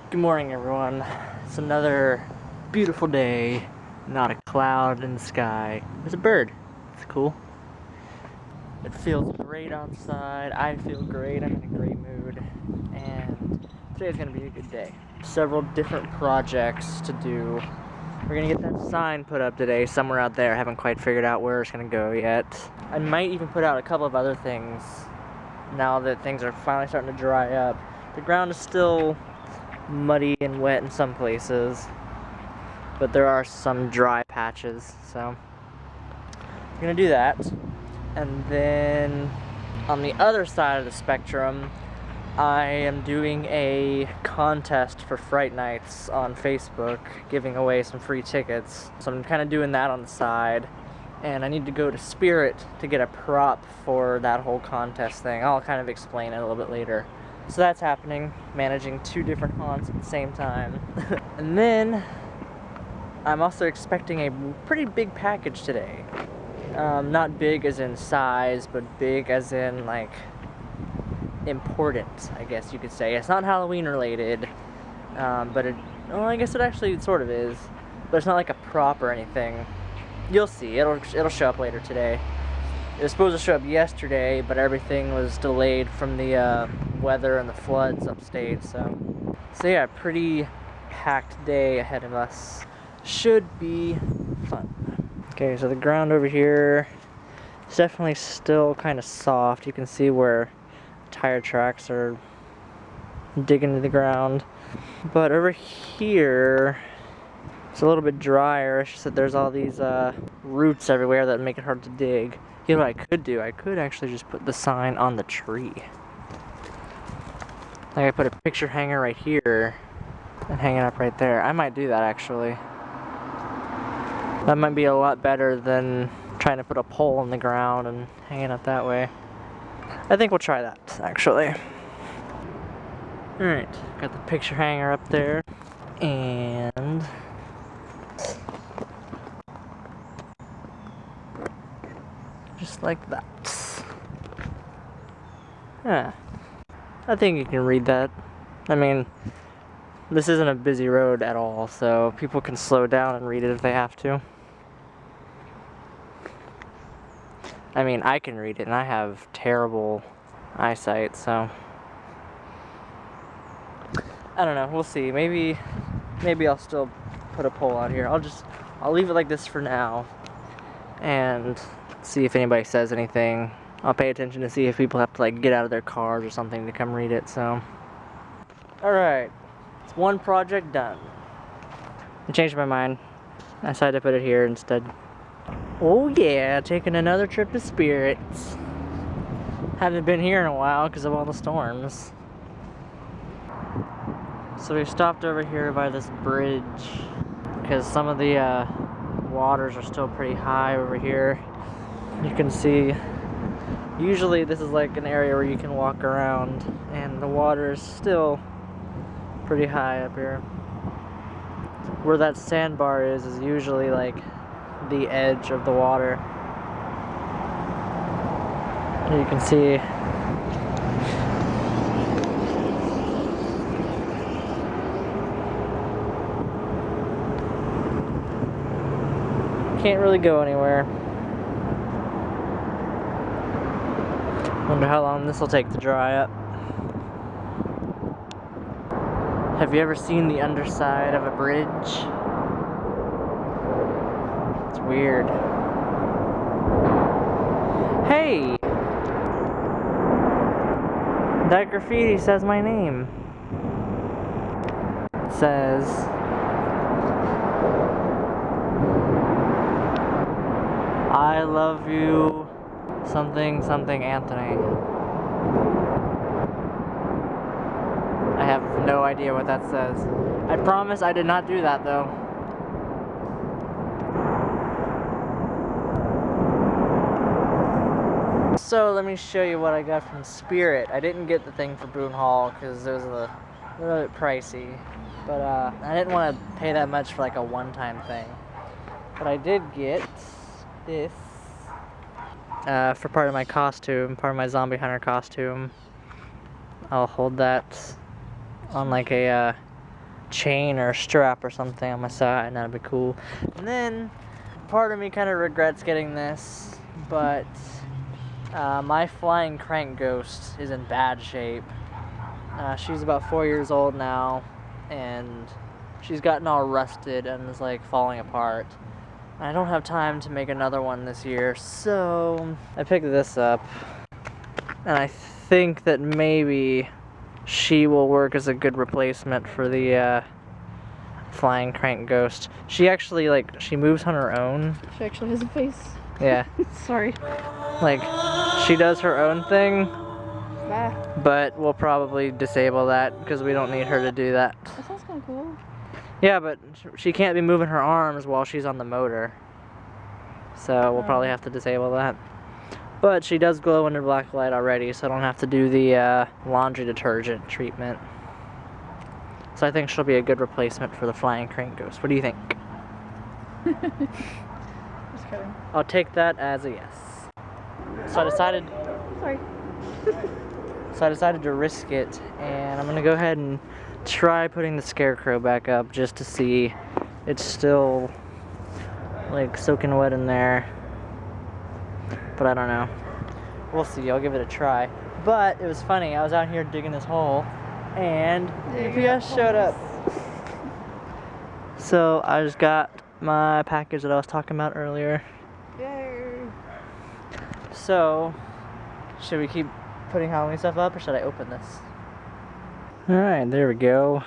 Good morning, everyone. It's another beautiful day. Not a cloud in the sky. There's a bird. It's cool. It feels great outside. I feel great. I'm in a great mood. And today's gonna be a good day. Several different projects to do. We're gonna get that sign put up today somewhere out there. I haven't quite figured out where it's gonna go yet. I might even put out a couple of other things now that things are finally starting to dry up. The ground is still muddy and wet in some places, but there are some dry patches, so we're gonna do that. And then on the other side of the spectrum, I am doing a contest for Fright Nights on Facebook, giving away some free tickets. So I'm kind of doing that on the side, and I need to go to Spirit to get a prop for that whole contest thing. I'll kind of explain it a little bit later. So that's happening, managing two different haunts at the same time. And then I'm also expecting a pretty big package today. Not big as in size, but big as in like important, I guess you could say. It's not Halloween related, but well, I guess it actually sort of is. But it's not like a prop or anything. You'll see, it'll show up later today. It was supposed to show up yesterday, but everything was delayed from the weather and the floods upstate, so yeah, pretty packed day ahead of us. Should be fun. Okay, so the ground over here is definitely still kind of soft. You can see where tire tracks are digging into the ground. But over here, it's a little bit drier. It's just that there's all these roots everywhere that make it hard to dig. You know what I could do? I could actually just put the sign on the tree. Like I put a picture hanger right here and hang it up right there. I might do that actually. That might be a lot better than trying to put a pole in the ground and hang it up that way. I think we'll try that actually. Alright, got the picture hanger up there and just like that. Yeah, I think you can read that. I mean, this isn't a busy road at all, so people can slow down and read it if they have to. I mean, I can read it, and I have terrible eyesight, so I don't know. We'll see. Maybe I'll still put a pole out here. I'll leave it like this for now, and see if anybody says anything. I'll pay attention to see if people have to like get out of their cars or something to come read it. So, all right, it's one project done. I changed my mind. I decided to put it here instead. Oh yeah, taking another trip to Spirits. Haven't been here in a while because of all the storms. So we stopped over here by this bridge because some of the waters are still pretty high over here. You can see, usually this is like an area where you can walk around and the water is still pretty high up here. Where that sandbar is usually like the edge of the water. And you can see can't really go anywhere. Wonder how long this will take to dry up. Have you ever seen the underside of a bridge? It's weird. Hey! That graffiti says my name. It says, I love you, something, something, Anthony. I have no idea what that says. I promise I did not do that though. So let me show you what I got from Spirit. I didn't get the thing for Boone Hall because it was a little bit pricey. But I didn't want to pay that much for like a one-time thing. But I did get this for part of my costume, part of my zombie hunter costume. I'll hold that on like a chain or strap or something on my side, and that'd be cool. And then part of me kind of regrets getting this, but my flying crank ghost is in bad shape. She's about 4 years old now, and she's gotten all rusted and is like falling apart. I don't have time to make another one this year, so I picked this up, and I think that maybe she will work as a good replacement for the flying crank ghost. She actually, like, she moves on her own. She actually has a face. Yeah. Sorry. Like, she does her own thing, Bah. but we'll probably disable that because we don't need her to do that. That sounds kind of cool. Yeah, but she can't be moving her arms while she's on the motor. So we'll probably have to disable that. But she does glow under black light already, so I don't have to do the laundry detergent treatment. So I think she'll be a good replacement for the flying crank ghost. What do you think? Just kidding. I'll take that as a yes. So I decided Sorry. to risk it, and I'm gonna go ahead and try putting the scarecrow back up just to see. It's still like soaking wet in there, but I don't know. We'll see. I'll give it a try. But it was funny. I was out here digging this hole, and UPS showed up. So I just got my package that I was talking about earlier. Yay. So should we keep putting Halloween stuff up, or should I open this? Alright, there we go.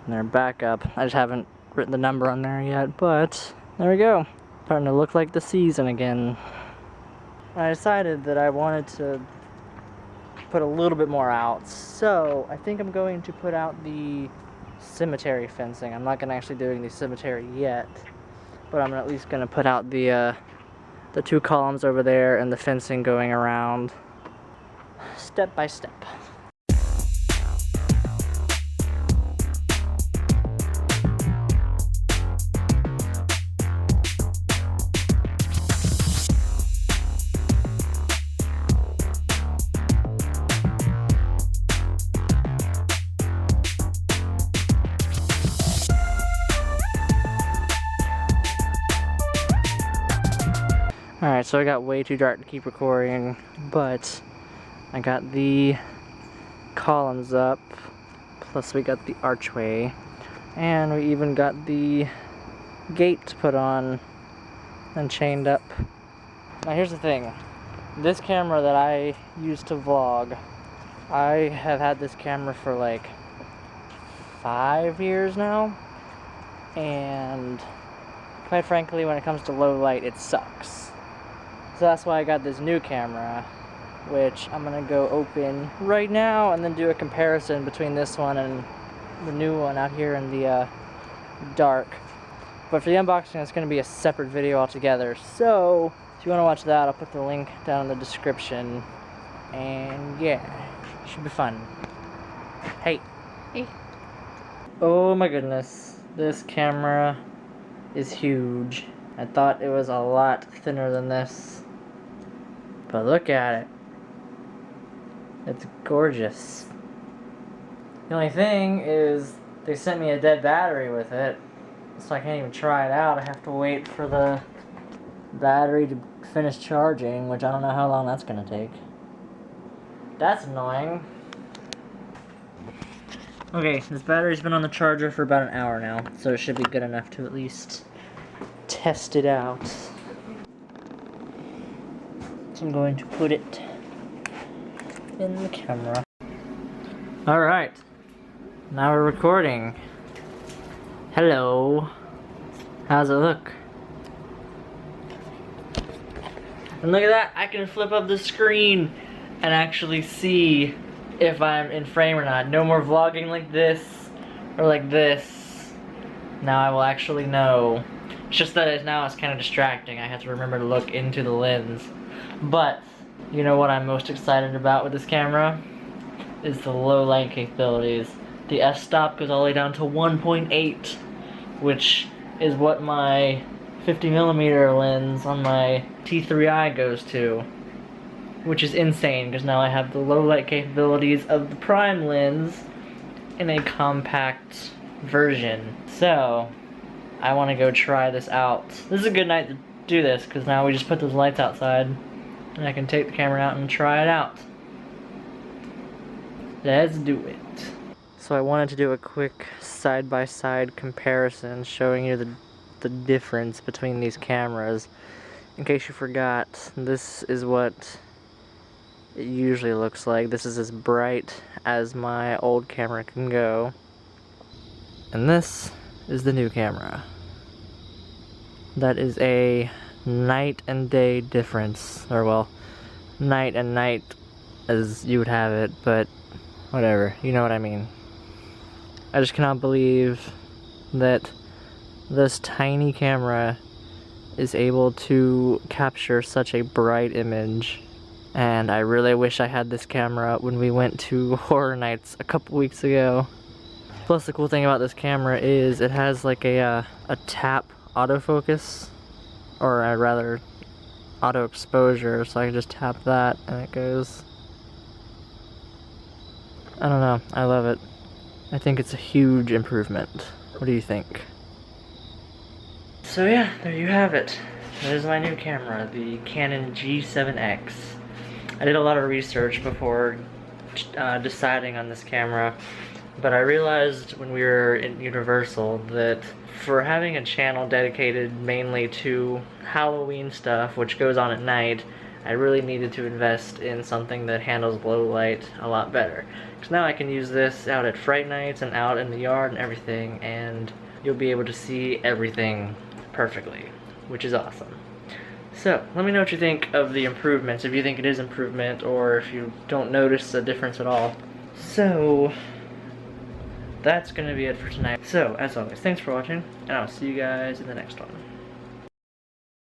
And they're back up. I just haven't written the number on there yet, but there we go. Starting to look like the season again. I decided that I wanted to put a little bit more out, so I think I'm going to put out the cemetery fencing. I'm not going to actually do the cemetery yet, but I'm at least going to put out the 2 columns over there and the fencing going around step by step. Alright, so I got way too dark to keep recording, but I got the columns up, plus we got the archway, and we even got the gate put on and chained up. Now here's the thing, this camera that I use to vlog, I have had this camera for like 5 years now, and quite frankly when it comes to low light it sucks. So that's why I got this new camera, which I'm gonna go open right now and then do a comparison between this one and the new one out here in the dark. But for the unboxing, it's gonna be a separate video altogether. So if you wanna watch that, I'll put the link down in the description. And yeah, it should be fun. Hey. Hey. Oh my goodness, this camera is huge. I thought it was a lot thinner than this. But look at it. It's gorgeous. The only thing is they sent me a dead battery with it, so I can't even try it out. I have to wait for the battery to finish charging, which I don't know how long that's gonna take. That's annoying. Okay, this battery's been on the charger for about an hour now, so it should be good enough to at least test it out. So I'm going to put it in the camera. Alright, now we're recording. Hello. How's it look? And look at that, I can flip up the screen and actually see if I'm in frame or not. No more vlogging like this or like this. Now I will actually know. It's just that now it's kind of distracting. I have to remember to look into the lens. But you know what I'm most excited about with this camera is the low light capabilities. The f-stop goes all the way down to 1.8, which is what my 50mm lens on my T3i goes to, which is insane because now I have the low light capabilities of the prime lens in a compact version. So, I want to go try this out. This is a good night to do this because now we just put those lights outside and I can take the camera out and try it out. Let's do it. So I wanted to do a quick side-by-side comparison showing you the difference between these cameras. In case you forgot, this is what it usually looks like. This is as bright as my old camera can go. And this is the new camera. That is a night and day difference. Or well, night and night as you would have it, but whatever, you know what I mean. I just cannot believe that this tiny camera is able to capture such a bright image. And I really wish I had this camera when we went to Horror Nights a couple weeks ago. Plus the cool thing about this camera is it has like a tap autofocus, or rather auto exposure, so I can just tap that and it goes. I don't know, I love it. I think it's a huge improvement. What do you think? So yeah, there you have it. There's my new camera, the Canon G7X. I did a lot of research before deciding on this camera, but I realized when we were in Universal that for having a channel dedicated mainly to Halloween stuff, which goes on at night, I really needed to invest in something that handles low light a lot better. Because now I can use this out at Fright Nights and out in the yard and everything, and you'll be able to see everything perfectly, which is awesome. So, let me know what you think of the improvements, if you think it is improvement, or if you don't notice a difference at all. So, that's gonna be it for tonight. So, as always, thanks for watching, and I'll see you guys in the next one.